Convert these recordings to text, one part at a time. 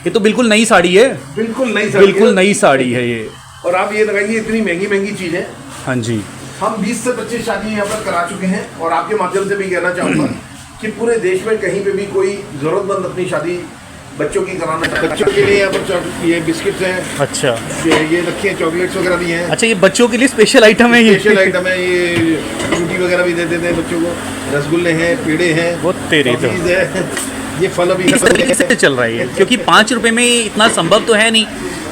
ये तो बिल्कुल नई साड़ी है। बिल्कुल नई साड़ी, बिल्कुल नई साड़ी है ये। और आप ये लगाइए, इतनी महंगी महंगी चीज है। हाँ जी। हम 20 से 25 शादी यहाँ पर करा चुके हैं और आपके माध्यम से भी कहना चाहूँगा कि पूरे देश में कहीं पे भी कोई जरूरतमंद अपनी शादी बच्चों की कराना चाहता है। बच्चों के लिए यहाँ पर ये बिस्किट्स हैं। अच्छा, ये रखिए, चॉकलेट्स वगैरह भी हैं। अच्छा, ये बच्चों के लिए स्पेशल आइटम है। ये स्पेशल आइटम है। ये फ्रूटी वगैरह भी दे देते हैं बच्चों को। रसगुल्ले हैं, पेड़े हैं, वो तेरे तो है। ये फल अभी किस तरीके से चल रहा है, क्योंकि 5 रुपए में इतना संभव तो है नहीं।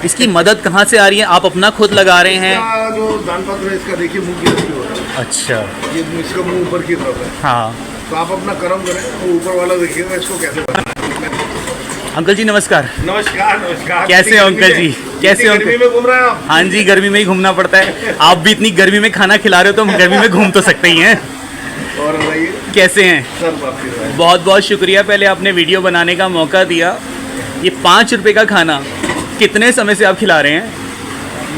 इसकी मदद कहाँ से आ रही है? आप अपना खुद लगा रहे हैं? इसका जो दान पात्र है, इसका देखिए मुंह की तरफ हो रहा है। अच्छा, ये इसका मुंह ऊपर की तरफ है। हाँ। तो आप अपना कर्म करें, वो ऊपर वाला देखिएगा इसको कैसे बनाना है। अंकल जी नमस्कार। नमस्कार नमस्कार। कैसे हो अंकल जी? कैसे हो? गर्मी में घूम रहे हैं आप? हाँ जी, गर्मी में ही घूमना पड़ता है। आप भी इतनी गर्मी में खाना खिला रहे हो तो हम गर्मी में घूम तो सकते ही हैं। और बताइए कैसे हैं? सब आपके बहुत बहुत शुक्रिया, पहले आपने वीडियो बनाने का मौका दिया। ये 5 रुपए का खाना कितने समय से आप खिला रहे हैं?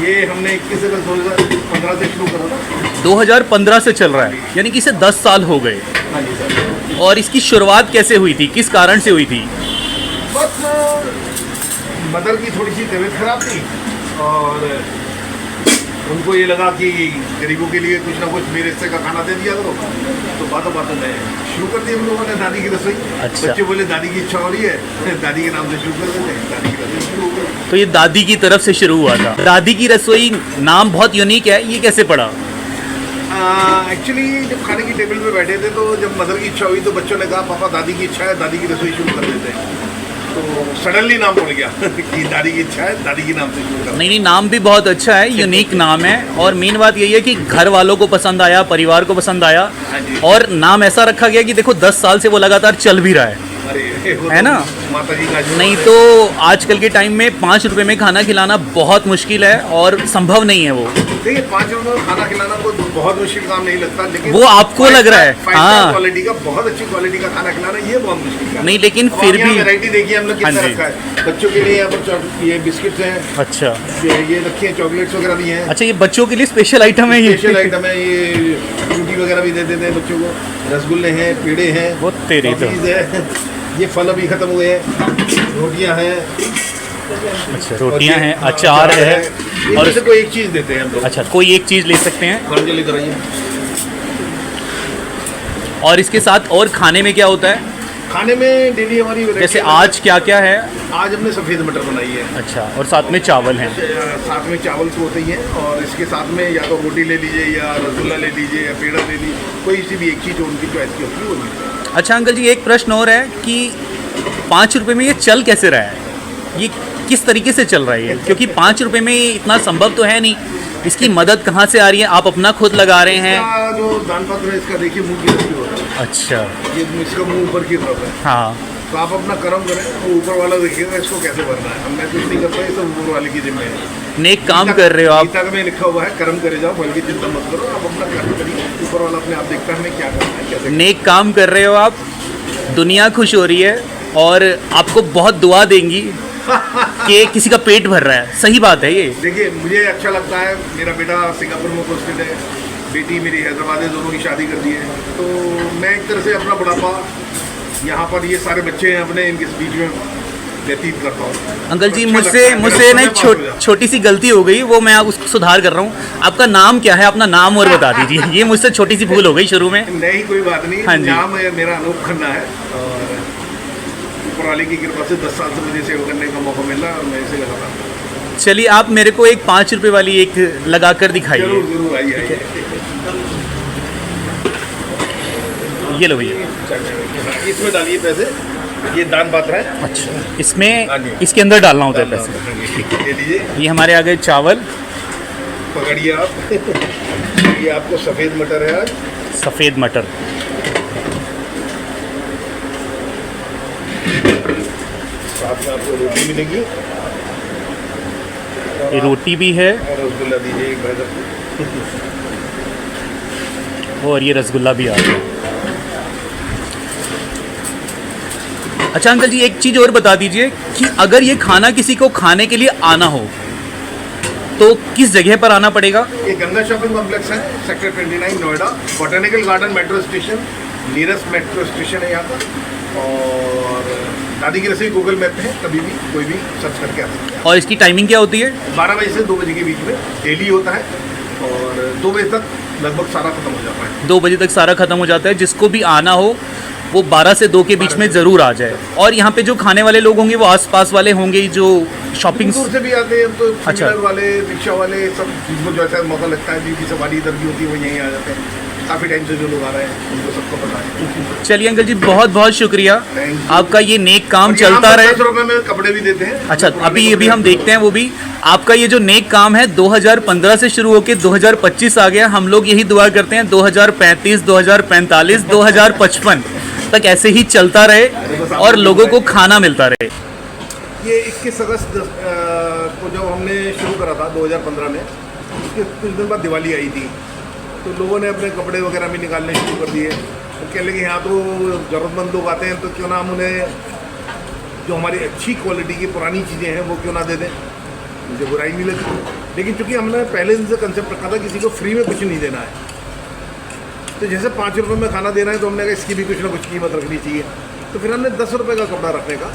ये हमने 21 अगस्त 2015 से शुरू करा था। 2015 से चल रहा है, यानी कि इसे 10 साल हो गए। हाँ जी सर। और इसकी शुरुआत कैसे हुई थी, किस कारण से हुई थी? बस मदर की थोड़ी सी तबीयत खराब थी और उनको ये लगा कि गरीबों के लिए कुछ ना कुछ मेरे हिस्से का खाना दे दिया करो। तो बातों बातों में शुरू कर दी हम लोगों ने दादी की रसोई। अच्छा। बच्चे बोले दादी की इच्छा हो रही है, दादी के नाम से शुरू कर देते हैं। दादी की रसोई शुरू हो गई। तो ये दादी की तरफ से शुरू हुआ था। दादी की रसोई नाम बहुत यूनिक है, ये कैसे पड़ा? एक्चुअली जब खाने की टेबल पे बैठे थे तो जब मदर की इच्छा हुई तो बच्चों ने कहा पापा दादी की इच्छा है, दादी की रसोई शुरू कर देते हैं। तो सडनली नाम पड़ गया कि दादी की इच्छा है, दादी के नाम से शुरू कर। नहीं, नाम भी बहुत अच्छा है, यूनिक नाम है। और मेन बात यही है कि घर वालों को पसंद आया, परिवार को पसंद आया। हाँ जी। और नाम ऐसा रखा गया कि देखो 10 साल से वो लगातार चल भी रहा है। अरे वो है तो ना? माता जी का आशीर्वाद नहीं है। तो आजकल के टाइम में 5 रुपए में खाना खिलाना बहुत मुश्किल है और संभव नहीं है वो। देखिए 5 रुपये में खाना खिलाना कोई बहुत मुश्किल काम नहीं लगता, लेकिन वो आपको लग रहा है। हाँ। क्वालिटी का, बहुत अच्छी क्वालिटी का खाना खिलाना ये बहुत मुश्किल है। नहीं, लेकिन फिर भी वैरायटी देखिए हम लोग हाँ कितना जी। रखा है। बच्चों के लिए यहाँ पर ये बिस्किट्स हैं। अच्छा, ये रखिए, चॉकलेट्स वगैरह भी हैं। अच्छा, ये बच्चों के लिए स्पेशल आइटम है। स्पेशल ये आइटम है। ये फ्रूटी वगैरह भी दे देते हैं बच्चों को। रसगुल्ले हैं, पेड़े हैं, वो तेरे तो टॉफीज़ है। ये फल अभी खत्म हुए हैं। रोटियां हैं। अच्छा, रोटियां हैं, अचार है। और और इससे कोई एक चीज़ देते हैं हम लोग। अच्छा, कोई एक चीज़ ले सकते हैं। हाँ जी, लेकर आइए। और इसके साथ और खाने में क्या होता है? खाने में डेली हमारी variety जैसे है। आज क्या क्या है? आज हमने सफ़ेद मटर बनाई है। अच्छा, और साथ में चावल हैं। साथ में चावल तो होते ही हैं और इसके साथ में या तो रोटी ले लीजिए या रसगुल्ला ले लीजिए या पेड़ा ले लीजिए, कोई सी भी एक चीज़ उनकी चॉइस की होती है वो लीजिए। अच्छा अंकल जी, एक प्रश्न और है कि 5 रुपए में ये चल कैसे रहा है? ये किस तरीके से चल रहा है ये? क्योंकि 5 रुपए में इतना संभव तो है नहीं। इसकी मदद कहाँ से आ रही है? आप अपना खुद लगा रहे हैं? इसका जो दान पात्र है, इसका देखिए मुंह की तरफ हो रहा है। अच्छा, ये इसका मुंह ऊपर की तरफ है। हाँ। तो आप अपना कर्म करें, वो ऊपर वाला देखिएगा इसको कैसे भरना है। हम मैं कुछ नहीं करता, ये सब ऊपर वाले की जिम्मे है। नेक काम कर रहे हो आप। गीता में लिखा हुआ है कर्म करे जाओ, फल की चिंता मत करो। आप अपना कर्म करिए, ऊपर वाला अपने आप देखता है हमें क्या करना है, कैसे। नेक काम कर रहे हो आप, दुनिया खुश हो रही है और आपको बहुत दुआ देंगी कि किसी का पेट भर रहा है। सही बात है ये। देखिए मुझे अच्छा लगता है, मेरा बेटा सिंगापुर में पोस्टेड है, बेटी मेरी हैदराबाद है, दोनों की शादी कर दी है। तो मैं एक तरह से अपना बुढ़ापा यहाँ पर ये सारे बच्चे हैं अपने, इनके बीच में व्यतीत करता हूँ। अंकल जी, अच्छा मुझसे लगता है, मुझसे मेरा ना समय पास हो जाता है। छोटी सी गलती हो गई, वो मैं उसको सुधार कर रहा हूँ। आपका नाम क्या है? अपना नाम और बता दीजिए। ये मुझसे छोटी सी भूल हो गई शुरू में। नहीं कोई बात नहीं। हाँ जी। नाम है मेरा अनूप खन्ना है और ऊपर वाले की कृपा से 10 साल से मुझे सेवा करने का मौका मिला और मैं इसे लगाता हूँ। चलिए, आप मेरे को एक 5 रुपए वाली एक लगा कर दिखाइए। जरूर जरूर आइए आइए। ये लो भैया। इसमें डालिए पैसे, ये दान पात्र है। अच्छा, इसमें हाँ जी। इसके अंदर डालना होता है पैसे। ये लीजिए, ये हमारे आ गए चावल, पकड़िए आप। ये आपको सफ़ेद मटर है आज। सफ़ेद मटर, साथ में आपको रोटी मिलेगी ये रोटी भी है और रसगुल्ला दीजिए एक भाई साहब। और ये रसगुल्ला भी आ गया। अच्छा अंकल जी, एक चीज़ और बता दीजिए कि अगर ये खाना किसी को खाने के लिए आना हो तो किस जगह पर आना पड़ेगा? ये गंगा शॉपिंग कॉम्प्लेक्स है, sector 29 Noida, botanical garden metro station, nearest metro station है यहाँ पर। और दादी की रसोई गूगल मैप पे है, कभी भी कोई भी सर्च करके आ सकते हैं। और इसकी टाइमिंग क्या होती है? 12 बजे से 2 बजे के बीच में डेली होता है और 2 बजे तक लगभग सारा खत्म हो जाता है। 2 बजे तक सारा खत्म हो जाता है। जिसको भी आना हो वो 12 से 2 के बीच में ज़रूर आ जाए। और यहाँ पे जो खाने वाले लोग होंगे वो आसपास वाले होंगे जो शॉपिंग। दूर से भी आते हैं तो अच्छा। अच्छा। वाले, रिक्शा वाले, सब जिनको जो ऐसा मौका लगता है जिनकी सवारी इधर की होती है वो यहीं आ जाते हैं। काफ़ी टाइम से जो लोग आ रहे हैं उनको सबको पता है। चलिए अंकल जी, बहुत बहुत शुक्रिया। Thank you। आपका ये नेक काम और यहाँ चलता पर रहे। 10 रुपए में कपड़े भी देते हैं। अच्छा, पुराने अभी कपड़े हम देखते हैं वो भी। आपका ये जो नेक काम है 2015 से शुरू होकर 2025 आ गया। हम लोग यही दुआ करते हैं 2035, 2045, 2055 तक ऐसे ही चलता रहे और लोगों को खाना मिलता रहे। ये 21 अगस्त को जब हमने शुरू करा था 2015 में, उसके कुछ दिन बाद दिवाली आई थी, तो लोगों ने अपने कपड़े वगैरह भी निकालने शुरू कर दिए। तो कह लगे यहाँ तो ज़रूरतमंद लोग आते हैं तो क्यों ना हम उन्हें जो हमारी अच्छी क्वालिटी की पुरानी चीज़ें हैं वो क्यों ना दे दें। मुझे बुराई नहीं लगी, लेकिन चूँकि हमने पहले दिन से कंसेप्ट रखा था किसी को फ्री में कुछ नहीं देना है, तो जैसे 5 रुपये में खाना देना है तो हमने कहा इसकी भी कुछ ना कुछ कीमत रखनी चाहिए। तो फिर हमने 10 रुपये का कपड़ा रखने का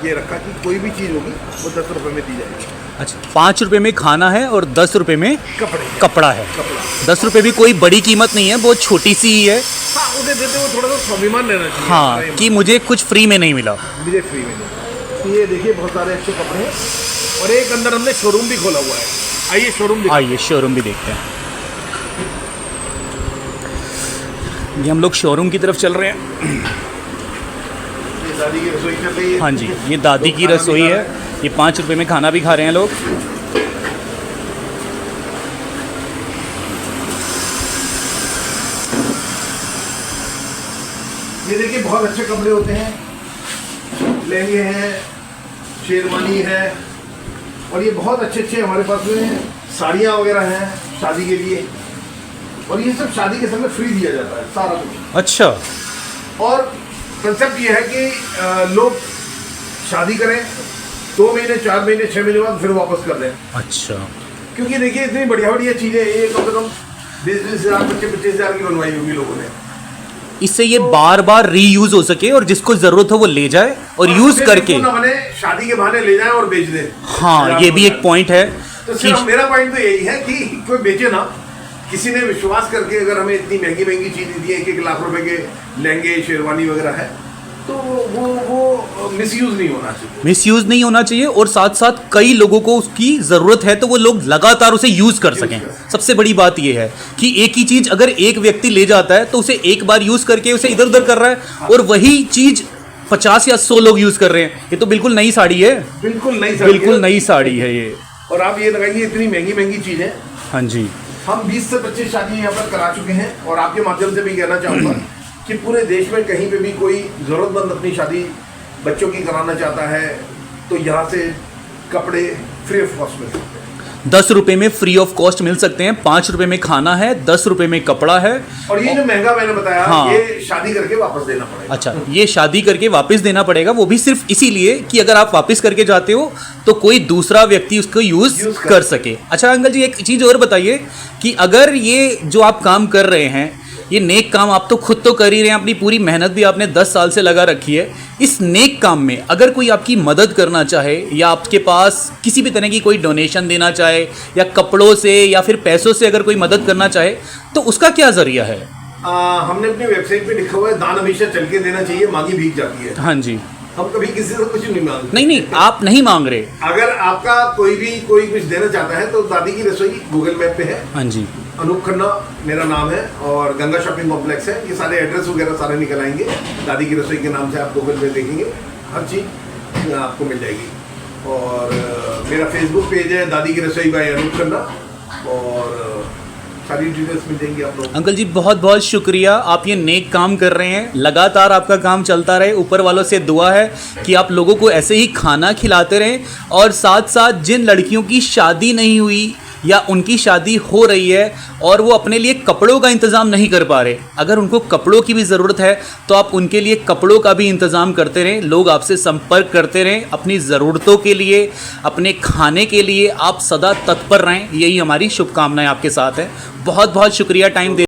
ये रखा कि कोई भी चीज़ होगी वो 10 रुपये में दी जाएगी। अच्छा, 5 रुपए में खाना है और 10 रुपए में कपड़ा है। कपड़ा 10 रुपए भी कोई बड़ी कीमत नहीं है, बहुत छोटी सी ही है। हाँ, उन्हें देते हुए थोड़ा सा स्वाभिमान लेना चाहिए। हाँ, कि मुझे कुछ फ्री में नहीं मिला। मुझे फ्री में नहीं। तो ये देखिए बहुत सारे अच्छे कपड़े हैं और एक अंदर हमने शोरूम भी खोला हुआ है। आइए शोरूम आइए शोरूम भी देखते हैं। ये हम लोग शोरूम की तरफ चल रहे हैं। ये दादी की रसोई चल रही है। हाँ जी, ये दादी की रसोई है। ये 5 रुपए में खाना भी खा रहे हैं लोग। ये देखिए बहुत अच्छे कपड़े होते हैं, लहंगे हैं, शेरवानी है और ये बहुत अच्छे अच्छे हमारे पास में साड़ियाँ वगैरह हैं शादी के लिए। और ये सब शादी के समय फ्री दिया जाता है सारा कुछ। अच्छा, और कंसेप्ट ये है कि लोग शादी करें 2 महीने, 4 महीने, 6 महीने बाद फिर वापस कर दें। अच्छा, क्योंकि देखिए इतनी बढ़िया बढ़िया चीज़ें, ये कम से कम 20-20 हज़ार, 25-25 हज़ार की बनवाई होगी लोगों ने। इससे ये बार बार रीयूज हो सके और जिसको जरूरत हो वो ले जाए और यूज फिर करके। इसको ना बने शादी के बहाने ले जाएं और बेच दें। हाँ, ये भी एक पॉइंट है तो कि सिर्फ मेरा पॉइंट तो यही है कि कोई बेचे ना, किसी ने विश्वास करके अगर हमें इतनी महंगी महंगी चीज़ दी है, 1-1 लाख रुपए के लहंगे शेरवानी वगैरह है, तो वो मिसयूज नहीं होना चाहिए। मिसयूज नहीं होना चाहिए और साथ साथ कई लोगों को उसकी ज़रूरत है तो वो लोग लगातार उसे यूज़ कर सकें। सबसे बड़ी बात ये है कि एक ही चीज़ अगर एक व्यक्ति ले जाता है तो उसे एक बार यूज़ करके उसे इधर उधर कर रहा है और वही चीज़ 50 या 100 लोग यूज़ कर रहे हैं। ये तो बिल्कुल नई साड़ी है। बिल्कुल नई साड़ी, बिल्कुल नई साड़ी है ये। और आप ये लगाइए इतनी महंगी महंगी चीज़ें। हाँ जी, हम 20 से 25 शादी यहाँ पर करा चुके हैं और आपके माध्यम से भी कहना चाहूँगा कि पूरे देश में कहीं पे भी कोई ज़रूरतमंद अपनी शादी बच्चों की कराना चाहता है तो यहाँ से कपड़े फ्री ऑफ कॉस्ट मिल सकते हैं। 10 रुपए में फ्री ऑफ कॉस्ट मिल सकते हैं। 5 रुपए में खाना है, 10 रुपए में कपड़ा है। और ये जो महंगा मैंने बताया, हाँ। ये शादी करके वापस देना पड़ेगा। अच्छा, ये शादी करके वापस देना पड़ेगा, वो भी सिर्फ इसीलिए कि अगर आप वापस करके जाते हो तो कोई दूसरा व्यक्ति उसको यूज कर सके। अच्छा अंकल जी, एक चीज़ और बताइए कि अगर ये जो आप काम कर रहे हैं, ये नेक काम आप तो खुद तो कर ही रहे हैं, अपनी पूरी मेहनत भी आपने 10 साल से लगा रखी है। इस नेक काम में अगर कोई आपकी मदद करना चाहे या आपके पास किसी भी तरह की कोई डोनेशन देना चाहे या कपड़ों से या फिर पैसों से अगर कोई मदद करना चाहे तो उसका क्या ज़रिया है? हमने अपनी वेबसाइट पे लिखा हुआ है, दान हमेशा चल के देना चाहिए, मांगी भीग जाती है। हाँ जी। हम कभी किसी से कुछ नहीं मांगते। नहीं, आप नहीं मांग रहे। अगर आपका कोई कुछ देना चाहता है तो दादी की रसोई गूगल मैप पे है। हाँ जी। अनूप खन्ना मेरा नाम है और गंगा शॉपिंग कॉम्प्लेक्स है। ये सारे एड्रेस वगैरह सारे निकल आएंगे। दादी की रसोई के नाम से आप गूगल पे देखेंगे, हर चीज़ आपको मिल जाएगी। और मेरा फेसबुक पेज है दादी की रसोई बाय अनूप खन्ना और सारी डिटेल्स मिल जाएंगी आप लोग। अंकल जी बहुत बहुत शुक्रिया, आप ये नेक काम कर रहे हैं, लगातार आपका काम चलता रहे। ऊपर वालों से दुआ है कि आप लोगों को ऐसे ही खाना खिलाते रहें और साथ साथ जिन लड़कियों की शादी नहीं हुई या उनकी शादी हो रही है और वो अपने लिए कपड़ों का इंतज़ाम नहीं कर पा रहे, अगर उनको कपड़ों की भी ज़रूरत है तो आप उनके लिए कपड़ों का भी इंतज़ाम करते रहें। लोग आपसे संपर्क करते रहें, अपनी ज़रूरतों के लिए, अपने खाने के लिए आप सदा तत्पर रहें। यही हमारी शुभकामनाएं आपके साथ हैं। बहुत बहुत शुक्रिया टाइम दे